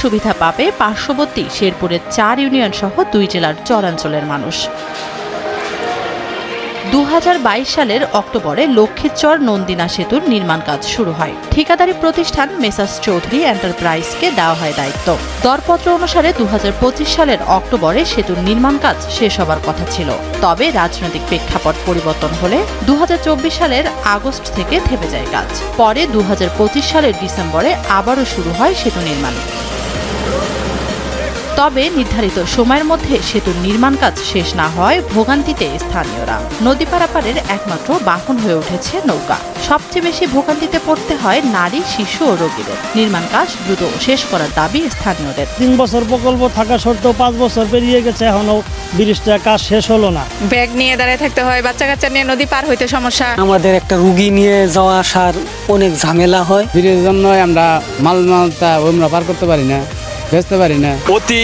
সুবিধা পাবে পার্শ্ববর্তী শেরপুরের 4 ইউনিয়ন সহ 2 জেলার চরাঞ্চলের মানুষ। 2022 সালের অক্টোবরে লক্ষ্মীচর নন্দিনা সেতুর নির্মাণ কাজ শুরু হয়। ঠিকাদারি প্রতিষ্ঠান মেসার্স চৌধুরী এন্টারপ্রাইজকে দেওয়া হয় দায়িত্ব। দরপত্র অনুসারে 2025 সালের অক্টোবরে সেতুর নির্মাণ কাজ শেষ হবার কথা ছিল। তবে রাজনৈতিক প্রেক্ষাপট পরিবর্তন হলে 2024 সালের আগস্ট থেকে থেমে যায় কাজ। পরে 2025 সালের ডিসেম্বরে আবারও শুরু হয় সেতু নির্মাণ। তবে নির্ধারিত সময়ের মধ্যে সেতুর নির্মাণ কাজ শেষ না হয় ভোগান্তিতে স্থানীয়রা। নদী পারাপারের একমাত্র বাহন হয়ে উঠেছে নৌকা। সবচেয়ে বেশি ভোগান্তিতে পড়তে হয় নারী, শিশু ও রোগীদের। নির্মাণ কাজ দ্রুত শেষ করার দাবি স্থানীয়দের। 3 বছর প্রকল্প থাকা সত্ত্বেও 5 বছর পেরিয়ে গেছে, এখনো ব্রিজটার কাজ শেষ হলো না। ব্যাগ নিয়ে দাঁড়িয়ে থাকতে হয়, বাচ্চা কাচ্চা নিয়ে নদী পার হইতে সমস্যা। আমাদের একটা রুগী নিয়ে যাওয়া আসার অনেক ঝামেলা হয়। ব্রিজের জন্য আমরা মালটা আমরা পার করতে পারি না, বেচতে পারি না। অতি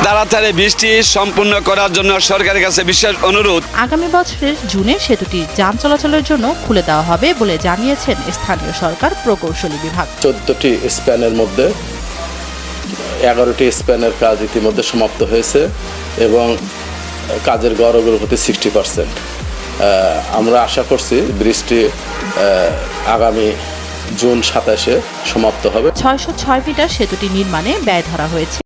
তাড়াতাড়ি বৃষ্টি সম্পূর্ণ করার জন্য সরকারের কাছে বিশেষ অনুরোধ। আগামী বছরের জুনে সেতুটি যান চলাচলের জন্য খুলে দেওয়া হবে বলে জানিয়েছেন স্থানীয় সরকার প্রকৌশলী বিভাগ। 14টি স্প্যানের মধ্যে 11টি স্প্যানের কাজ ইতিমধ্যে সমাপ্ত হয়েছে এবং কাজের গড় অগ্রগতি 60%। আমরা আশা করছি ব্রিজটি আগামী জুন 27-এ সমাপ্ত হবে। 606 মিটার সেতুটি নির্মাণে ব্যয় ধরা হয়েছে।